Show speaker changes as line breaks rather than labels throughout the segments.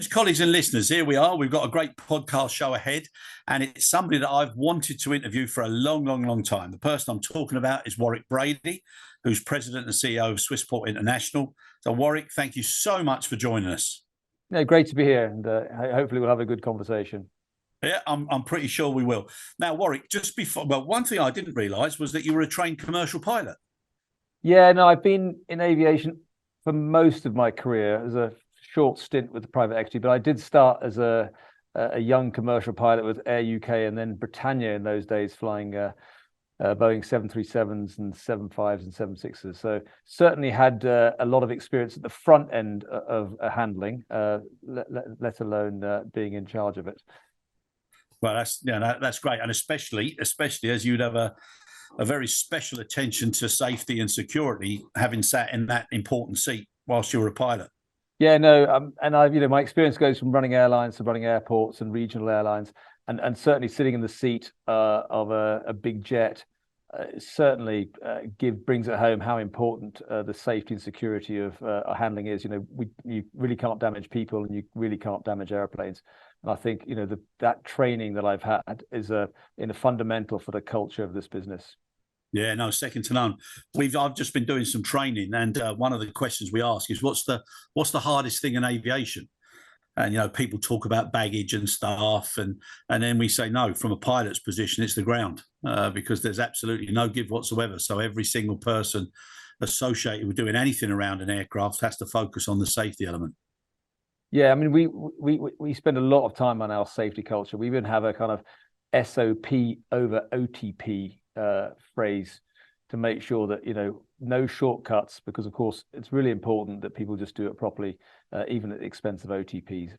Friends, colleagues, and listeners, here we are. We've got a great podcast show ahead, and it's somebody that I've wanted to interview for a long, long, long time. The person I'm talking about is Warwick Brady, who's president and CEO of Swissport International. So, Warwick, thank you so much for joining us.
No, great to be here, and hopefully we'll have a good conversation.
Yeah, I'm pretty sure we will. Now, Warwick, just before, one thing I didn't realise was that you were a trained commercial pilot.
Yeah, no, I've been in aviation for most of my career as a short stint with the private equity, but I did start as a young commercial pilot with Air UK and then Britannia in those days, flying Boeing 737s and 75s and 76s. So certainly had a lot of experience at the front end of handling, let alone being in charge of it.
Well, that's great, and especially as you'd have a very special attention to safety and security, having sat in that important seat whilst you were a pilot.
Yeah, no, and I've, my experience goes from running airlines to running airports and regional airlines, and certainly sitting in the seat of a big jet certainly brings it home how important the safety and security of handling is. You really can't damage people, and you really can't damage airplanes. And I think that training that I've had is a fundamental for the culture of this business.
Yeah, no, second to none. I've just been doing some training, and one of the questions we ask is, what's the hardest thing in aviation? And people talk about baggage and staff, and then we say no. From a pilot's position, it's the ground, because there's absolutely no give whatsoever. So every single person associated with doing anything around an aircraft has to focus on the safety element.
Yeah, I mean, we spend a lot of time on our safety culture. We even have a kind of SOP over OTP phrase to make sure that no shortcuts, because of course it's really important that people just do it properly, even at the expense of OTPs.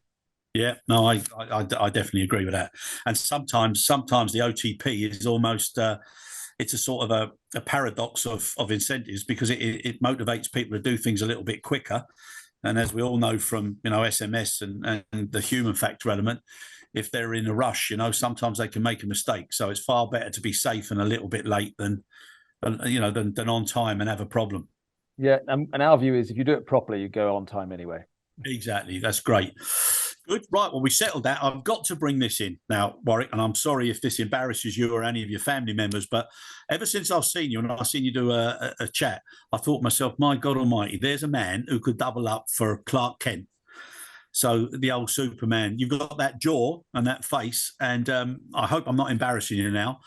Yeah, no, I definitely agree with that. And sometimes the OTP is almost it's a sort of a paradox of incentives, because it motivates people to do things a little bit quicker. And as we all know from SMS and the human factor element, if they're in a rush, sometimes they can make a mistake. So it's far better to be safe and a little bit late than on time and have a problem.
Yeah, and our view is if you do it properly, you go on time anyway.
Exactly. That's great. Good. Right. Well, we settled that. I've got to bring this in now, Warwick, and I'm sorry if this embarrasses you or any of your family members, but ever since I've seen you and I've seen you do a chat, I thought to myself, my God almighty, there's a man who could double up for Clark Kent. So the old Superman, you've got that jaw and that face, and I hope I'm not embarrassing you now,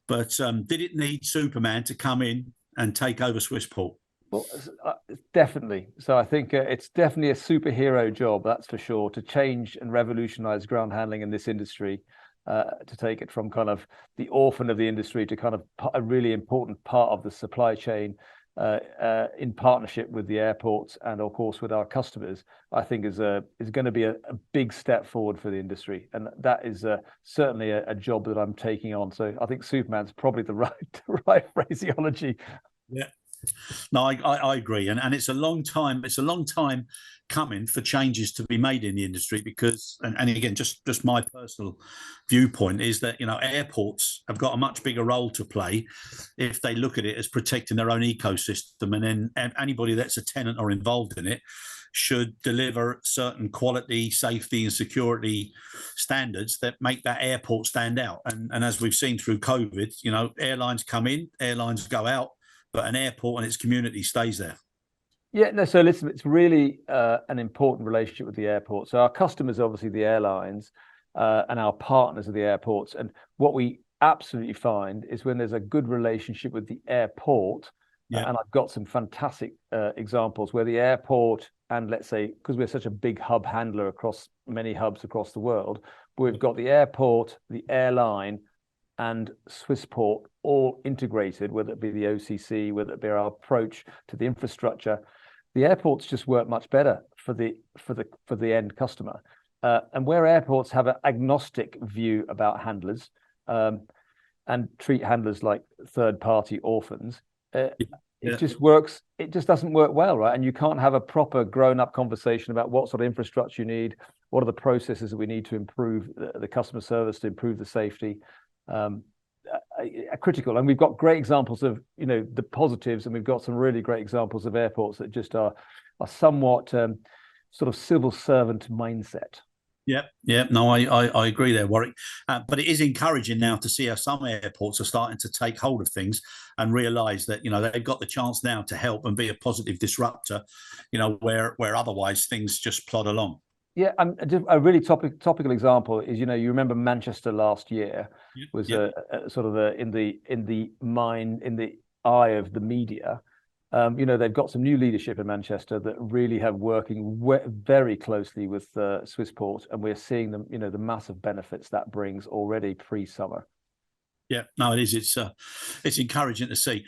but did it need Superman to come in and take over Swissport?
Well, definitely. So I think it's definitely a superhero job, that's for sure, to change and revolutionize ground handling in this industry, to take it from kind of the orphan of the industry to kind of a really important part of the supply chain, in partnership with the airports and of course with our customers. I think is going to be a big step forward for the industry, and that is certainly a job that I'm taking on. So I think Superman's probably the right phraseology.
Yeah. No, I agree, and it's a long time. It's a long time coming for changes to be made in the industry, because, and again, just my personal viewpoint is that airports have got a much bigger role to play if they look at it as protecting their own ecosystem, and then anybody that's a tenant or involved in it should deliver certain quality, safety, and security standards that make that airport stand out. And as we've seen through COVID, airlines come in, airlines go out, but an airport and its community stays there.
Yeah, no, so listen, it's really an important relationship with the airport. So our customers, obviously the airlines, and our partners are the airports. And what we absolutely find is when there's a good relationship with the airport, and I've got some fantastic examples where the airport, and let's say, because we're such a big hub handler across many hubs across the world, we've got the airport, the airline, and Swissport all integrated, whether it be the OCC, whether it be our approach to the infrastructure. The airports just work much better for the end customer, and where airports have an agnostic view about handlers, and treat handlers like third-party orphans, it just works. It just doesn't work well, right? And you can't have a proper grown-up conversation about what sort of infrastructure you need, what are the processes that we need to improve the customer service, to improve the safety. Critical, and we've got great examples of the positives, and we've got some really great examples of airports that just are somewhat sort of civil servant mindset.
Yeah. No, I agree there, Warwick. But it is encouraging now to see how some airports are starting to take hold of things and realise that they've got the chance now to help and be a positive disruptor. Where otherwise things just plod along.
Yeah, just a really topical example is you remember Manchester last year was a sort of in the eye of the media. They've got some new leadership in Manchester that really have working very closely with Swissport, and we're seeing them, the massive benefits that brings already pre-summer.
Yeah, no, it is. It's encouraging to see.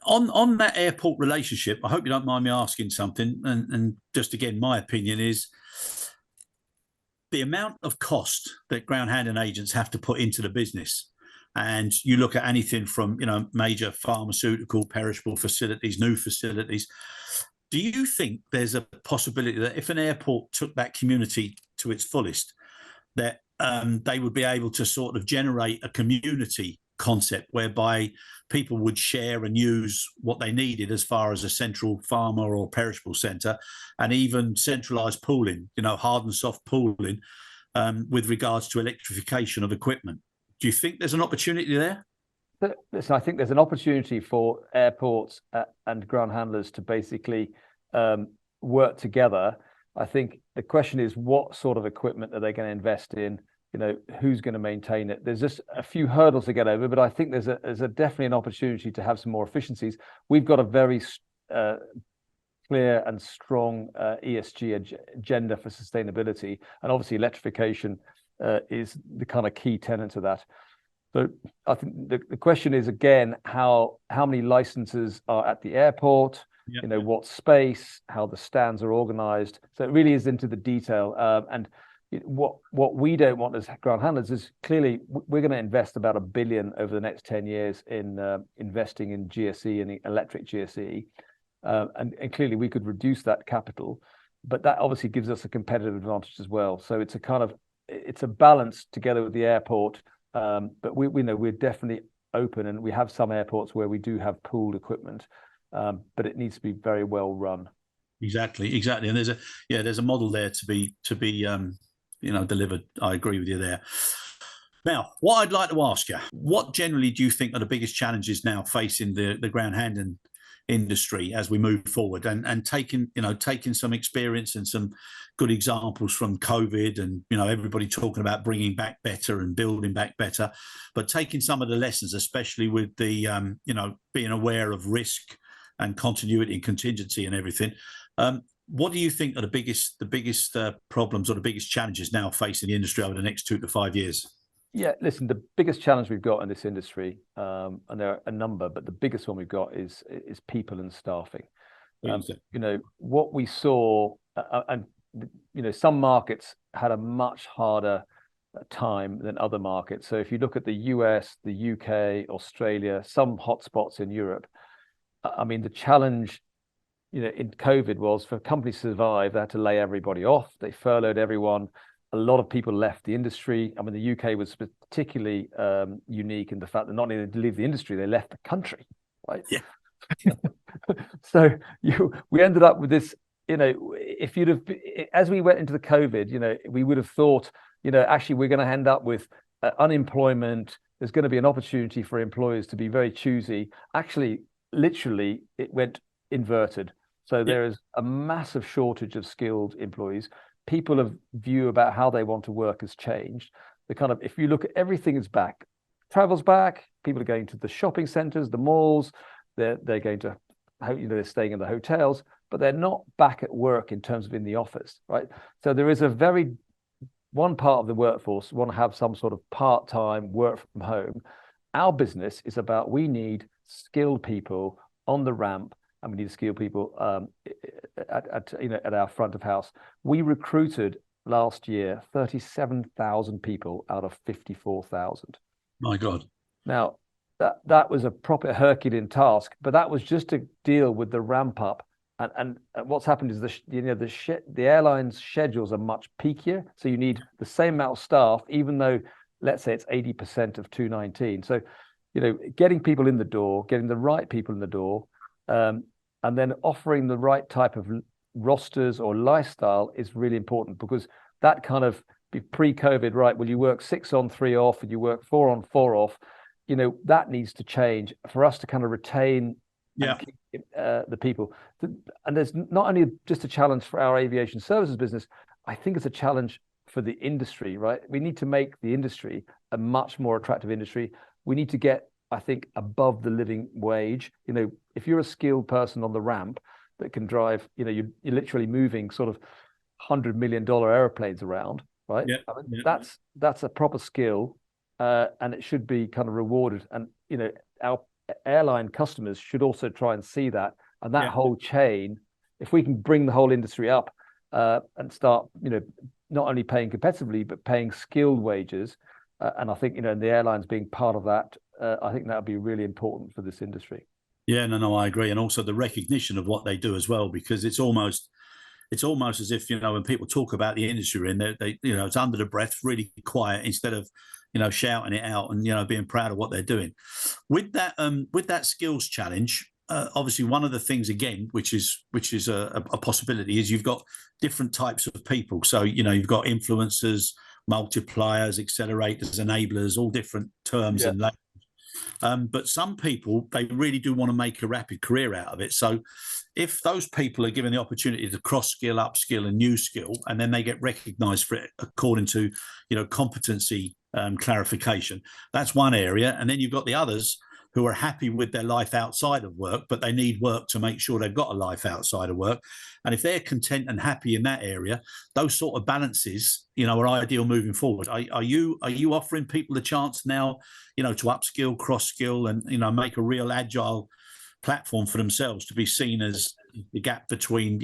On that airport relationship, I hope you don't mind me asking something. And just again, my opinion is the amount of cost that ground handling agents have to put into the business. And you look at anything from, major pharmaceutical, perishable facilities, new facilities. Do you think there's a possibility that if an airport took that community to its fullest, that they would be able to sort of generate a community concept whereby people would share and use what they needed as far as a central pharma or perishable centre, and even centralised pooling, hard and soft pooling with regards to electrification of equipment? Do you think there's an opportunity there?
Listen, I think there's an opportunity for airports and ground handlers to basically work together. I think the question is, what sort of equipment are they going to invest in? Who's going to maintain it? There's just a few hurdles to get over, but I think there's definitely an opportunity to have some more efficiencies. We've got a very clear and strong ESG agenda for sustainability, and obviously electrification is the kind of key tenet of that. So I think the question is, again, how many licenses are at the airport? What space, how the stands are organized. So it really is into the detail. And what we don't want as ground handlers is, clearly we're going to invest about $1 billion over the next 10 years in investing in GSE and electric GSE. And clearly we could reduce that capital, but that obviously gives us a competitive advantage as well. So it's a balance together with the airport. But we know we're definitely open, and we have some airports where we do have pooled equipment, but it needs to be very well run.
Exactly. And there's a model there to be delivered. I agree with you there. Now, what I'd like to ask you, what generally do you think are the biggest challenges now facing the ground handling industry as we move forward, and taking some experience and some good examples from COVID, and everybody talking about bringing back better and building back better, but taking some of the lessons, especially with the being aware of risk and continuity and contingency and everything. What do you think are the biggest problems or the biggest challenges now facing the industry over the next 2 to 5 years?
Yeah, listen, the biggest challenge we've got in this industry, and there are a number, but the biggest one we've got is people and staffing. What we saw, and some markets had a much harder time than other markets. So if you look at the US, the UK, Australia, some hotspots in Europe, I mean, the challenge, in COVID was, for companies to survive, they had to lay everybody off. They furloughed everyone. A lot of people left the industry. I mean, the UK was particularly unique in the fact that not only did they leave the industry, they left the country, right?
Yeah.
So we ended up with this, if you'd have, as we went into the COVID, we would have thought, actually we're going to end up with unemployment. There's going to be an opportunity for employers to be very choosy. Actually, literally, it went inverted. So there is a massive shortage of skilled employees. People's view about how they want to work has changed. If you look at everything is back, travel's back. People are going to the shopping centers, the malls. They're going to, they're staying in the hotels, but they're not back at work in terms of in the office, right? So there is one part of the workforce want to have some sort of part-time work from home. Our business is about, we need skilled people on the ramp, and we need skilled people at our front of house. We recruited last year 37,000 people out of 54,000. My
God!
Now that was a proper Herculean task, but that was just to deal with the ramp up. And what's happened is the airlines' schedules are much peakier, so you need the same amount of staff, even though, let's say, it's 80% of 2019. So, getting people in the door, getting the right people in the door, and then offering the right type of rosters or lifestyle is really important, because that kind of pre-COVID, right? Will you work 6 on 3 off, and you work 4 on 4 off? That needs to change for us to kind of retain and keep, the people. And there's not only just a challenge for our aviation services business, I think it's a challenge for the industry, right? We need to make the industry a much more attractive industry. We need to get, I think, above the living wage. If you're a skilled person on the ramp that can drive, you're literally moving sort of $100 million airplanes around, right? That's a proper skill, and it should be kind of rewarded. And our airline customers should also try and see that, and that whole chain. If we can bring the whole industry up, and start, not only paying competitively but paying skilled wages, and I think and the airlines being part of that, I think that would be really important for this industry.
Yeah, no, I agree, and also the recognition of what they do as well, because it's almost as if when people talk about the industry and they it's under the breath, really quiet, instead of shouting it out and being proud of what they're doing. With that skills challenge, obviously one of the things again, which is a possibility, is you've got different types of people. So you've got influencers, multipliers, accelerators, enablers, all different terms and labels. But some people, they really do want to make a rapid career out of it. So if those people are given the opportunity to cross skill, upskill, and new skill, and then they get recognised for it according to competency clarification, that's one area. And then you've got the others who are happy with their life outside of work, but they need work to make sure they've got a life outside of work. And if they're content and happy in that area, those sort of balances, are ideal moving forward. Are you offering people the chance now, to upskill, cross skill, and make a real agile platform for themselves to be seen as the gap between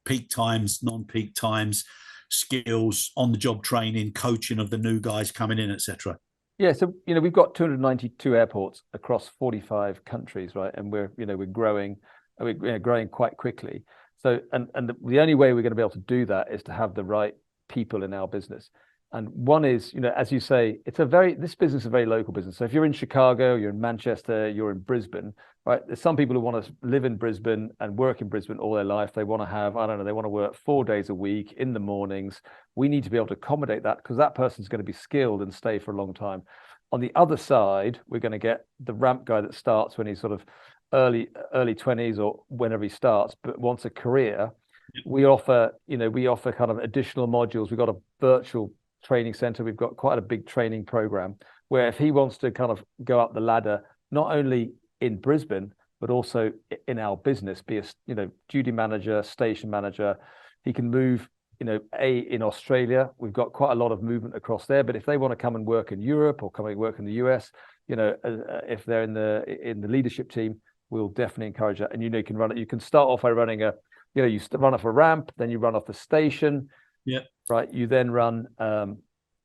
peak times, non-peak times, skills, on the job training, coaching of the new guys coming in, etc.?
Yeah, so we've got 292 airports across 45 countries, right? And we're growing, we're growing quite quickly. So and the only way we're going to be able to do that is to have the right people in our business. And one is, as you say, this business is a very local business. So if you're in Chicago, you're in Manchester, you're in Brisbane, right? There's some people who want to live in Brisbane and work in Brisbane all their life. They want to have, they want to work 4 days a week in the mornings. We need to be able to accommodate that, because that person's going to be skilled and stay for a long time. On the other side, we're going to get the ramp guy that starts when he's sort of early 20s or whenever he starts, but wants a career. We offer kind of additional modules. We've got a virtual training center. We've got quite a big training program where if he wants to kind of go up the ladder, not only in Brisbane, but also in our business, be a duty manager, station manager, he can move, in Australia, we've got quite a lot of movement across there. But if they want to come and work in Europe or come and work in the US, if they're in the leadership team, we'll definitely encourage that. And you can run it. You can start off by running you run off a ramp, then you run off the station. Yeah. Right. You then run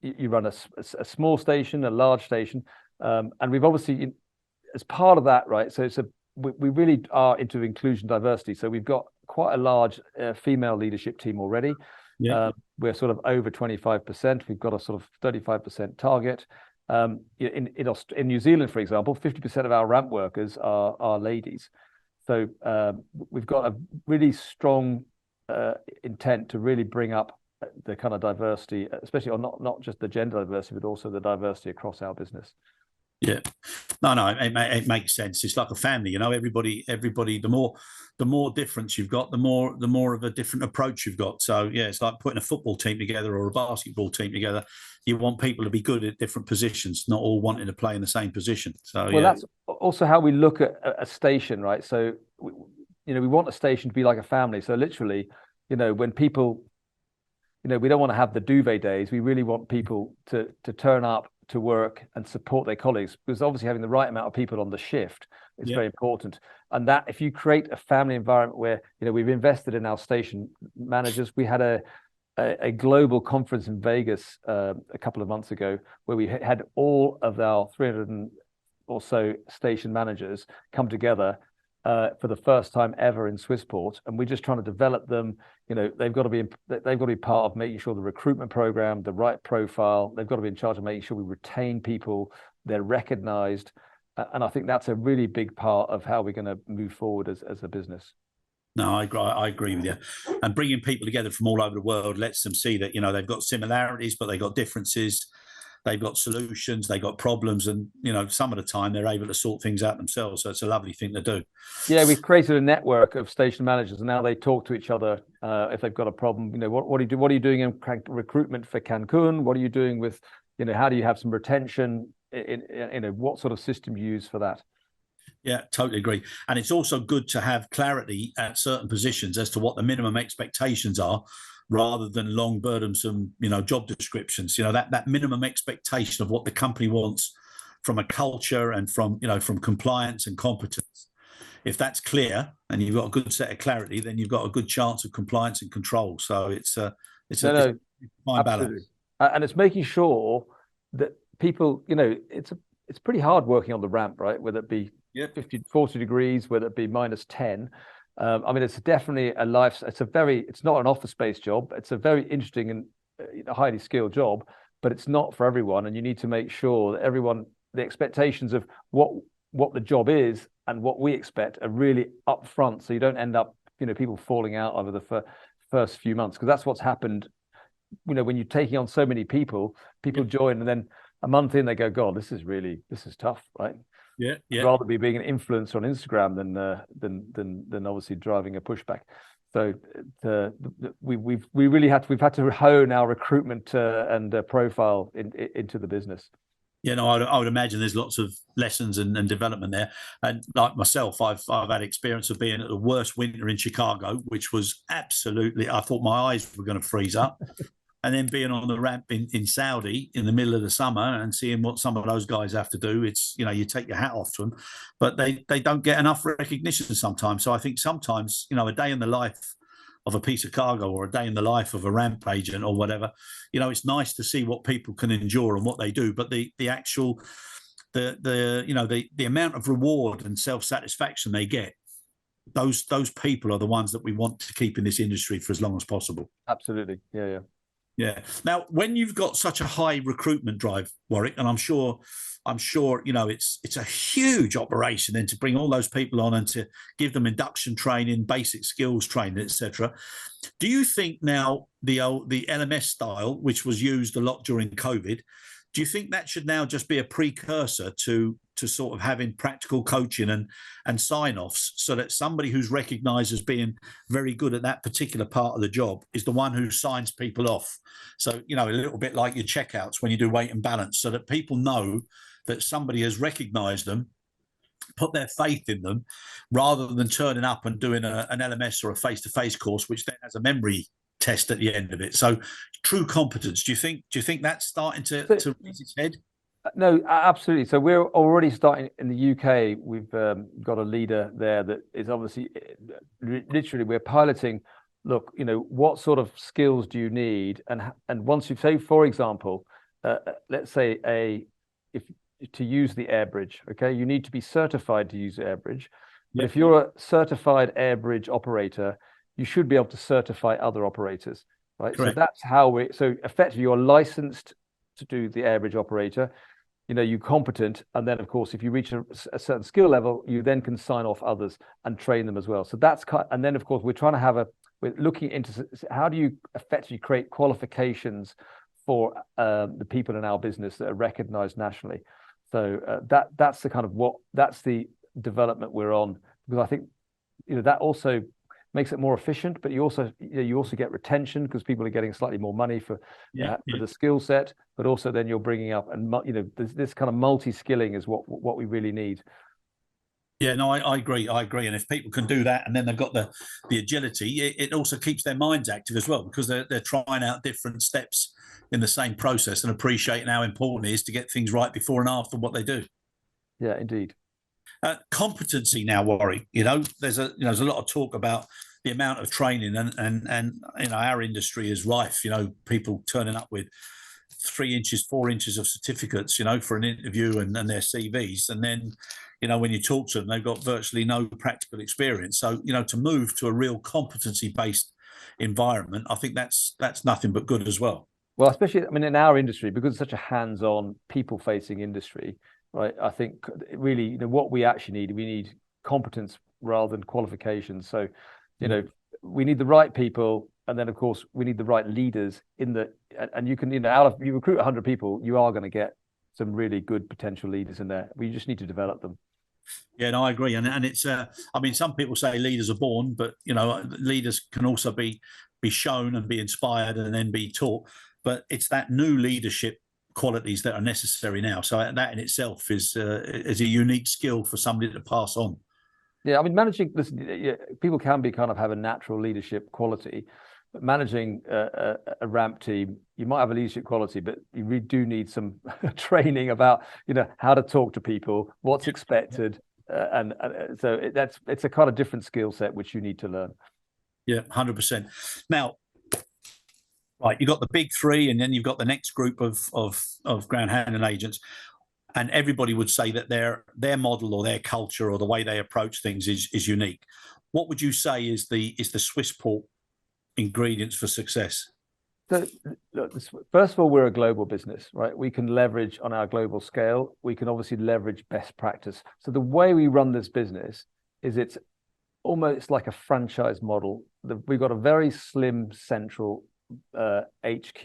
you run a small station, a large station, and we've obviously, as part of that, right. So we really are into inclusion, diversity. So we've got quite a large female leadership team already. Yeah. We're sort of over 25%. We've got a sort of 35% target. In New Zealand, for example, 50% of our ramp workers are ladies. So we've got a really strong intent to really bring up the kind of diversity, especially on not just the gender diversity, but also the diversity across our business.
Yeah, no, it makes sense. It's like a family, everybody. The more difference you've got, the more of a different approach you've got. So yeah, it's like putting a football team together or a basketball team together. You want people to be good at different positions, not all wanting to play in the same position. So
that's also how we look at a station, right? So we want a station to be like a family. So literally, when people, we don't want to have the duvet days. We really want people to turn up to work and support their colleagues, because obviously having the right amount of people on the shift is very important. And that if you create a family environment where we've invested in our station managers. We had a global conference in Vegas a couple of months ago where we had all of our 300 or so station managers come together for the first time ever in Swissport, and we're just trying to develop them. They've got to be part of making sure the recruitment program, the right profile. They've got to be in charge of making sure we retain people. They're recognized, and I think that's a really big part of how we're going to move forward as a business.
No, I agree with you. And bringing people together from all over the world lets them see that, they've got similarities, but they've got differences. They've got solutions, they've got problems. And, some of the time they're able to sort things out themselves. So it's a lovely thing to do.
Yeah, we've created a network of station managers, and now they talk to each other if they've got a problem. What do you do? What are you doing in recruitment for Cancun? What are you doing with, how do you have some retention? What sort of system you use for that?
Yeah, totally agree. And it's also good to have clarity at certain positions as to what the minimum expectations are, rather than long, burdensome, job descriptions. That minimum expectation of what the company wants from a culture and from compliance and competence. If that's clear and you've got a good set of clarity, then you've got a good chance of compliance and control. So it's a fine balance.
And it's making sure that people, it's pretty hard working on the ramp, right? Whether it be 50, 40 degrees, whether it be minus 10. It's definitely it's not an office-based job. It's a very interesting and highly skilled job, but it's not for everyone. And you need to make sure that the expectations of what the job is and what we expect are really upfront. So you don't end up, people falling out over the first few months, because that's what's happened. When you're taking on so many people join, and then a month in, they go, God, this is tough, right?
Yeah.
Rather be being an influencer on Instagram than obviously driving a pushback. So we've had to hone our recruitment and profile into the business.
I would imagine there's lots of lessons and development there. And like myself, I've had experience of being at the worst winter in Chicago, which was absolutely, I thought my eyes were going to freeze up. And then being on the ramp in Saudi in the middle of the summer and seeing what some of those guys have to do, it's, you take your hat off to them, but they don't get enough recognition sometimes. So I think sometimes, a day in the life of a piece of cargo or a day in the life of a ramp agent or whatever, it's nice to see what people can endure and what they do. But the actual, the amount of reward and self-satisfaction they get, those people are the ones that we want to keep in this industry for as long as possible.
Absolutely. Yeah.
Yeah. Now, when you've got such a high recruitment drive, Warwick, and I'm sure, it's a huge operation then to bring all those people on and to give them induction training, basic skills training, etc. Do you think now the LMS style, which was used a lot during COVID, do you think that should now just be a precursor to sort of having practical coaching and sign-offs, so that somebody who's recognised as being very good at that particular part of the job is the one who signs people off? So, a little bit like your checkouts when you do weight and balance, so that people know that somebody has recognised them, put their faith in them, rather than turning up and doing an LMS or a face-to-face course, which then has a memory test at the end of it. So true competence, do you think that's starting to raise its head?
No, absolutely. So we're already starting in the UK. We've got a leader there that is obviously, literally, we're piloting. Look, what sort of skills do you need? And once you say, for example, let's say if to use the air bridge, okay, you need to be certified to use the air bridge. But if you're a certified air bridge operator, you should be able to certify other operators, right? Correct. So that's how so effectively you're licensed to do the air bridge operator. You're competent, and then of course, if you reach a certain skill level, you then can sign off others and train them as well. So that's and then of course we're looking into how do you effectively create qualifications for the people in our business that are recognized nationally. So that's the development we're on, because I think that also makes it more efficient, but you also get retention, because people are getting slightly more money for the skill set, but also then you're bringing up, and this kind of multi-skilling is what we really need.
Yeah, no, I agree. And if people can do that, and then they've got the agility, it also keeps their minds active as well, because they're trying out different steps in the same process and appreciating how important it is to get things right before and after what they do.
Yeah, indeed.
Competency now, Warwick. There's a lot of talk about the amount of training, and our industry is rife. People turning up with 3 inches, 4 inches of certificates, for an interview and their CVs, and then when you talk to them, they've got virtually no practical experience. So to move to a real competency-based environment, I think that's nothing but good as well.
Well, especially in our industry, because it's such a hands-on, people-facing industry. Right, I think really, what we actually need, we need competence rather than qualifications. So, You know, we need the right people, and then of course we need the right leaders and you can, you recruit 100 people, you are going to get some really good potential leaders in there. We just need to develop them.
Yeah, no, I agree, and it's. I mean, some people say leaders are born, but leaders can also be shown and be inspired and then be taught. But it's that new leadership qualities that are necessary now. So that in itself is a unique skill for somebody to pass on.
Yeah, I mean, managing this, people can have a natural leadership quality, but managing a ramp team, you might have a leadership quality, but you really do need some training about, how to talk to people, what's expected, and so it's a kind of different skill set which you need to learn.
Yeah, 100%. Now, right, you've got the big three, and then you've got the next group of ground handling agents. And everybody would say that their model or their culture or the way they approach things is unique. What would you say is the Swissport ingredients for success?
So, look, first of all, we're a global business, right? We can leverage on our global scale. We can obviously leverage best practice. So the way we run this business is it's almost like a franchise model. We've got a very slim central HQ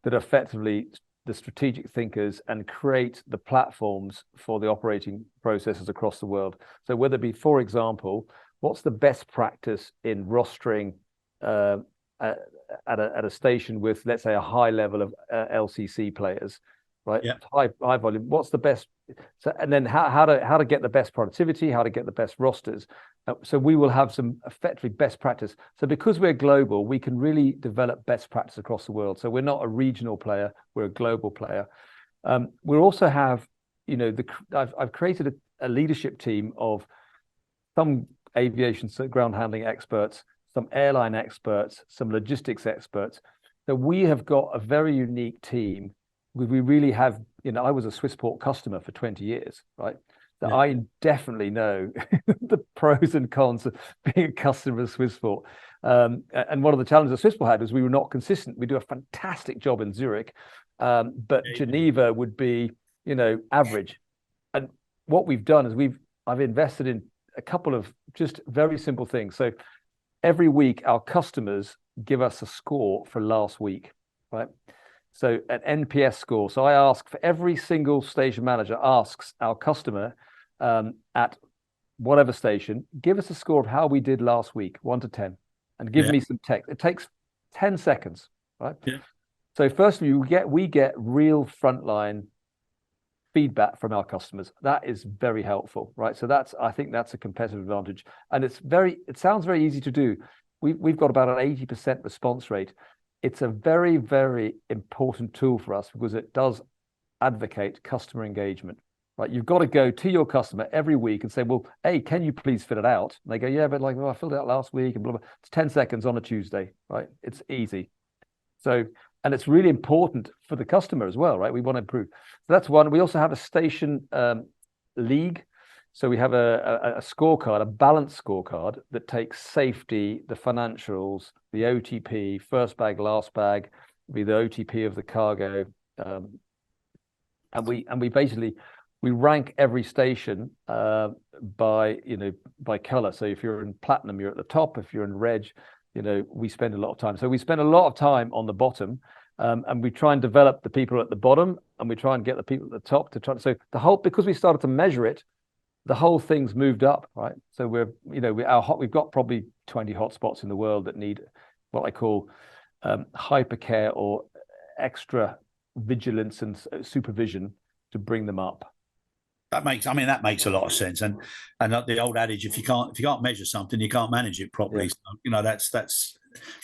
that effectively the strategic thinkers and create the platforms for the operating processes across the world. So whether it be, for example, what's the best practice in rostering at a station with, let's say, a high level of LCC players, right?
Yeah.
High volume. What's the best? So, and then how to get the best productivity, how to get the best rosters. So we will have some effectively best practice. So because we're global, we can really develop best practice across the world. So we're not a regional player, we're a global player. We also have, I've created a leadership team of some aviation, so ground handling experts, some airline experts, some logistics experts. So we have got a very unique team. We really have, I was a Swissport customer for 20 years, right? So yeah. I definitely know the pros and cons of being a customer of Swissport. And one of the challenges that Swissport had was we were not consistent. We do a fantastic job in Zurich, but Geneva would be, average. And what we've done is I've invested in a couple of just very simple things. So every week, our customers give us a score for last week, right? So an NPS score. So I ask for every single station manager asks our customer at whatever station, give us a score of how we did last week, 1 to 10, and give me some text. It takes 10 seconds, right? Yeah. So firstly, we get real frontline feedback from our customers. That is very helpful, right? So I think that's a competitive advantage, and it sounds very easy to do. We've got about an 80% response rate. It's a very, very important tool for us because it does advocate customer engagement, right? You've got to go to your customer every week and say, well, hey, can you please fill it out? And they go, yeah, but I filled it out last week and blah, blah. It's 10 seconds on a Tuesday, right? It's easy. So, and it's really important for the customer as well, right? We want to improve. So that's one. We also have a station league. So we have a scorecard, a balanced scorecard that takes safety, the financials, the OTP, first bag, last bag, be the OTP of the cargo, and we basically rank every station by color. So if you're in platinum, you're at the top. If you're in reg, we spend a lot of time. So we spend a lot of time on the bottom, and we try and develop the people at the bottom, and we try and get the people at the top to try. So because we started to measure it, the whole thing's moved up, right? So we've got probably 20 hotspots in the world that need what I call hypercare or extra vigilance and supervision to bring them up.
That makes a lot of sense. And the old adage, if you can't measure something, you can't manage it properly. Yeah. So, that's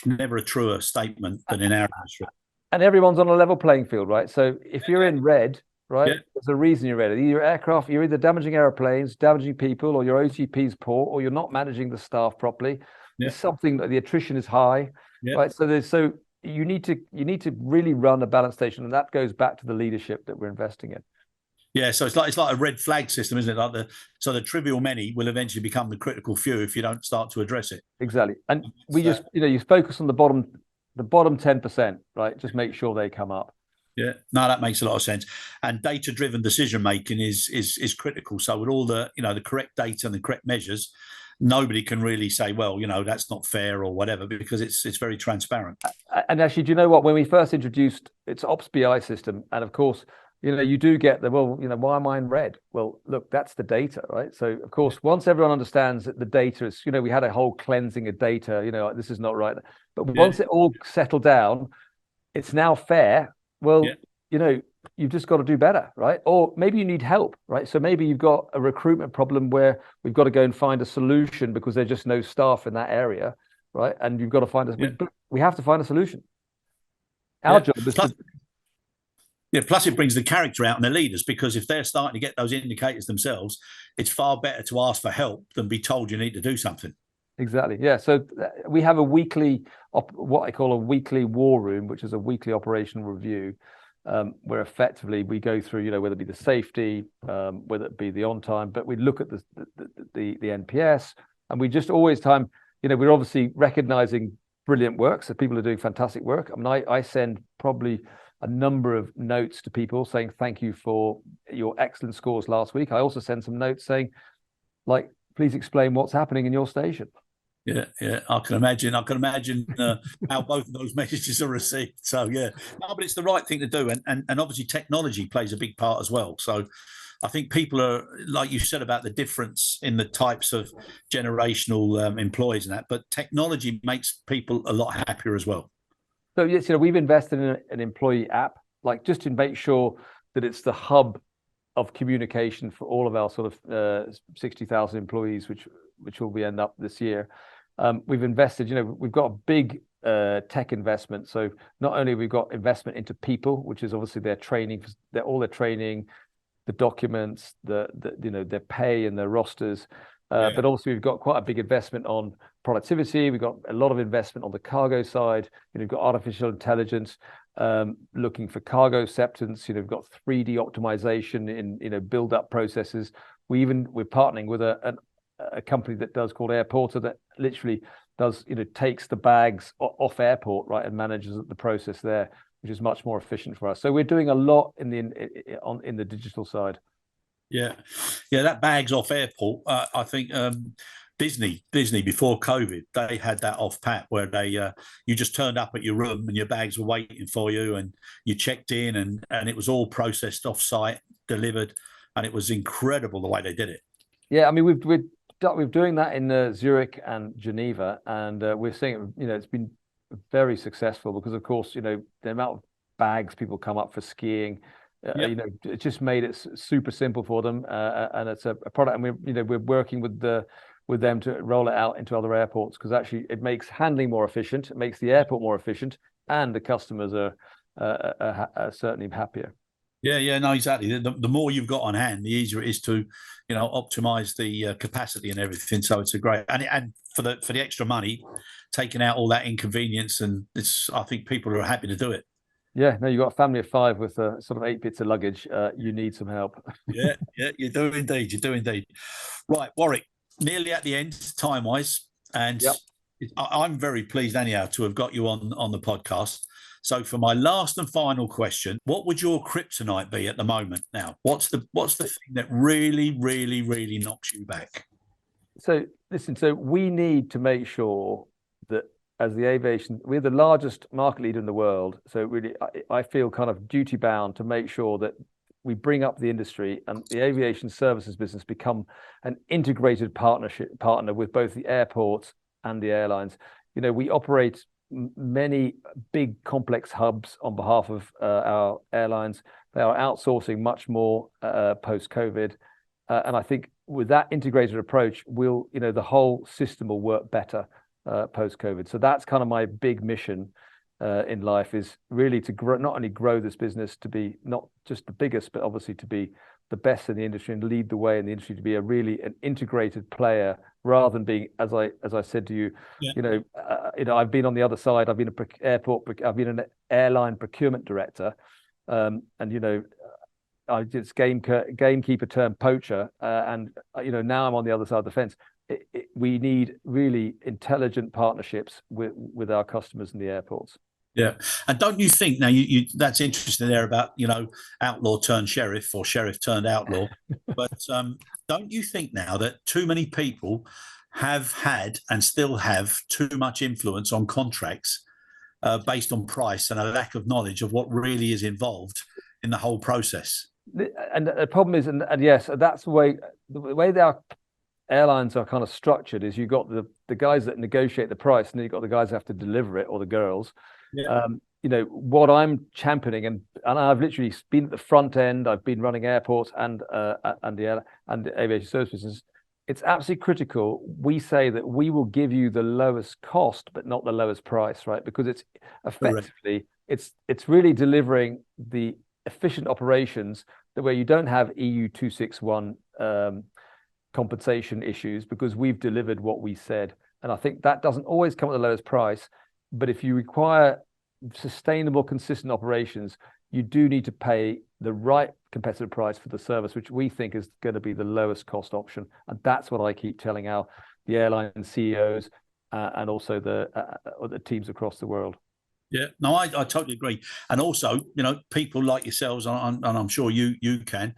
never a truer statement than in our industry. And
everyone's on a level playing field, right? So if you're in red, right? Yeah. There's a reason you're red. Either aircraft, you're either damaging airplanes, damaging people, or your OTP's poor, or you're not managing the staff properly. Yeah. There's something that the attrition is high, right? So you need to really run a balanced station, and that goes back to the leadership that we're investing in.
Yeah, so it's like a red flag system, isn't it? So the trivial many will eventually become the critical few if you don't start to address it.
Exactly, and you focus on the bottom 10%, right? Just make sure they come up.
Yeah, no, that makes a lot of sense. And data-driven decision making is critical. So with all the the correct data and the correct measures, nobody can really say, well, that's not fair or whatever, because it's very transparent.
And actually, do you know what? When we first introduced its Ops BI system, and of course, you do get why am I in red? Well, look, that's the data, right? So of course, once everyone understands that the data is, we had a whole cleansing of data, this is not right. But once it all settled down, it's now fair. Well, you've just got to do better, right? Or maybe you need help, right? So maybe you've got a recruitment problem where we've got to go and find a solution because there's just no staff in that area, right? And you've got to find we have to find a solution. Our job is
plus it brings the character out in the leaders, because if they're starting to get those indicators themselves, it's far better to ask for help than be told you need to do something.
Exactly. Yeah. So we have a weekly, what I call a weekly war room, which is a weekly operational review, where effectively we go through, whether it be the safety, whether it be the on time, but we look at the NPS, and we just always we're obviously recognizing brilliant work. So people are doing fantastic work. I mean, I send probably a number of notes to people saying, thank you for your excellent scores last week. I also send some notes saying, please explain what's happening in your station.
Yeah, I can imagine how both of those messages are received. So no, but it's the right thing to do, and obviously technology plays a big part as well. So I think people are, like you said about the difference in the types of generational employees and that, but technology makes people a lot happier as well.
So yes, we've invested in an employee app, just to make sure that it's the hub of communication for all of our sort of 60,000 employees, which will be end up this year. We've invested, we've got a big tech investment. So not only we've got investment into people, which is obviously their training, all their training, the documents, their pay and their rosters, but also we've got quite a big investment on productivity. We've got a lot of investment on the cargo side. We've got artificial intelligence, looking for cargo acceptance. We've got 3D optimization in build up processes. We're partnering with a company that does called Airporter, that literally does takes the bags off airport, right, and manages the process there, which is much more efficient for us. So we're doing a lot in the digital side.
Yeah, that bags off airport. I think Disney before COVID, they had that off pat where you just turned up at your room and your bags were waiting for you, and you checked in, and it was all processed off site, delivered, and it was incredible the way they did it.
Yeah, I mean we're doing that in Zurich and Geneva, and we're seeing it's been very successful because of course the amount of bags people come up for skiing. It just made it super simple for them, and it's a product, and we're working with them to roll it out into other airports, because actually it makes handling more efficient, it makes the airport more efficient, and the customers are certainly happier.
No, exactly. The more you've got on hand, the easier it is to optimize the capacity and everything. So it's a great, and for the extra money, taking out all that inconvenience, and I think people are happy to do it.
Yeah, no, you've got a family of 5 with sort of 8 bits of luggage. You need some help.
Yeah, you do indeed. Right, Warwick, nearly at the end, time-wise, and I'm very pleased anyhow to have got you on the podcast. So for my last and final question, what would your kryptonite be at the moment now? What's the thing that really, really, really knocks you back?
So listen, we need to make sure that as the aviation, we're the largest market leader in the world. So really, I feel kind of duty bound to make sure that we bring up the industry and the aviation services business become an integrated partner with both the airports and the airlines. We operate many big complex hubs on behalf of our airlines. They are outsourcing much more post-COVID. And I think with that integrated approach, the whole system will work better post-COVID. So that's kind of my big mission in life, is really to grow, not only grow this business to be not just the biggest, but obviously to be the best in the industry and lead the way in the industry, to be an integrated player, rather than being, as I said to you, I've been on the other side. I've been I've been an airline procurement director, and I did gamekeeper turned poacher, and now I'm on the other side of the fence. We need really intelligent partnerships with our customers in the airports.
Yeah, and don't you think now you that's interesting there about outlaw turned sheriff or sheriff turned outlaw, but don't you think now that too many people have had and still have too much influence on contracts based on price and a lack of knowledge of what really is involved in the whole process?
And the problem is, and yes, that's the way our airlines are kind of structured is you've got the guys that negotiate the price, and then you've got the guys that have to deliver it, or the girls.
Yeah.
What I'm championing, and I've literally been at the front end. I've been running airports and the aviation service business. It's absolutely critical. We say that we will give you the lowest cost, but not the lowest price, right? Because it's effectively it's really delivering the efficient operations that where you don't have EU 261 compensation issues, because we've delivered what we said. And I think that doesn't always come at the lowest price, but if you require sustainable, consistent operations, you do need to pay the right competitive price for the service, which we think is going to be the lowest cost option. And that's what I keep telling the airline CEOs and also the teams across the world.
Yeah, no, I totally agree. And also, people like yourselves, and I'm sure you can.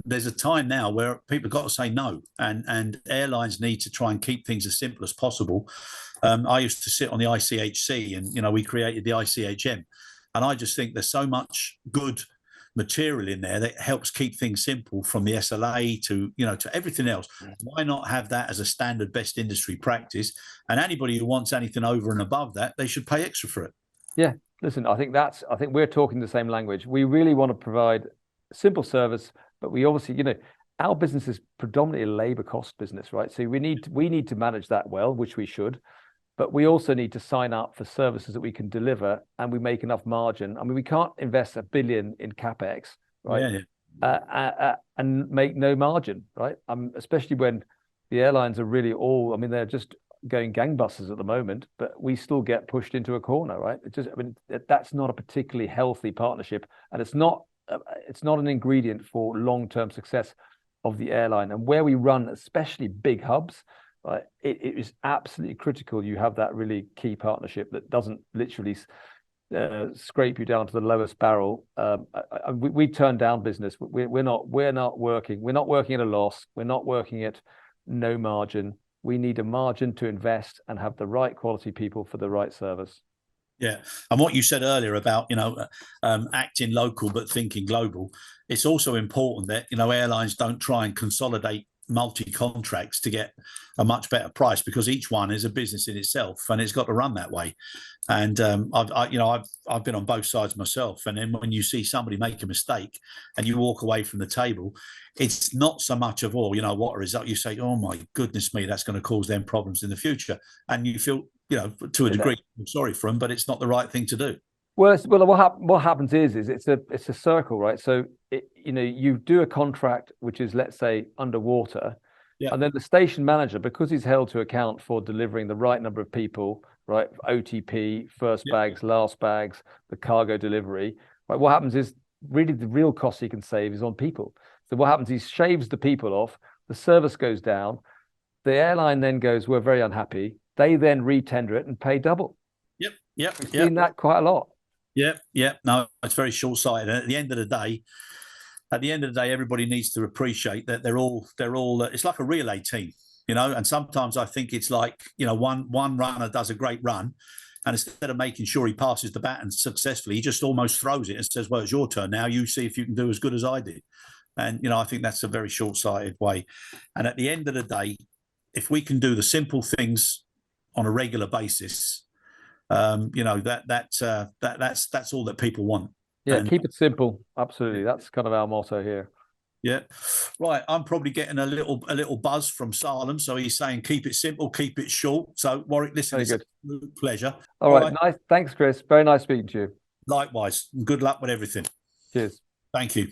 There's a time now where people have got to say no, and airlines need to try and keep things as simple as possible. I used to sit on the ICHC, and we created the ICHM, and I just think there's so much good material in there that helps keep things simple, from the SLA to everything else. Why not have that as a standard best industry practice? And anybody who wants anything over and above that, they should pay extra for it.
Yeah, listen, I think we're talking the same language. We really want to provide simple service, but we obviously, our business is predominantly a labor cost business, right? So we need to manage that well, which we should, but we also need to sign up for services that we can deliver and we make enough margin. I mean, we can't invest $1 billion in CapEx, right? Yeah. And make no margin, right? Especially when the airlines are really they're just going gangbusters at the moment, but we still get pushed into a corner, right? That's not a particularly healthy partnership, and it's not an ingredient for long-term success of the airline. And where we run, especially big hubs, right, it is absolutely critical you have that really key partnership that doesn't literally scrape you down to the lowest barrel. We turn down business. We're not working at a loss. We're not working at no margin. We need a margin to invest and have the right quality people for the right service.
Yeah, and what you said earlier about acting local but thinking global, it's also important that airlines don't try and consolidate multi-contracts to get a much better price, because each one is a business in itself and it's got to run that way. And I've been on both sides myself, and then when you see somebody make a mistake and you walk away from the table, it's not so much of what a result. You say, oh my goodness me, that's going to cause them problems in the future, and you feel to a degree I'm sorry for them, but it's not the right thing to do.
Well, what happens is it's a circle, right? So you do a contract which is, let's say, underwater,
yeah.
And then the station manager, because he's held to account for delivering the right number of people, right? OTP, first bags, last bags, the cargo delivery. Right? What happens is really the real cost he can save is on people. So what happens? He shaves the people off. The service goes down. The airline then goes, we're very unhappy. They then re-tender it and pay double.
Yep.
We've seen that quite a lot.
Yeah. No, it's very short-sighted. And at the end of the day, everybody needs to appreciate that they're all. It's like a relay team, And sometimes I think it's like one runner does a great run, and instead of making sure he passes the baton successfully, he just almost throws it and says, "Well, it's your turn now. You see if you can do as good as I did." And I think that's a very short-sighted way. And at the end of the day, if we can do the simple things on a regular basis, that's all that people want.
Yeah, keep it simple. Absolutely, that's kind of our motto here.
Yeah, right. I'm probably getting a little buzz from Salem, so he's saying keep it simple, keep it short. So Warwick, listen, it's a pleasure.
All right, nice. Thanks, Chris. Very nice speaking to you.
Likewise. Good luck with everything.
Cheers.
Thank you.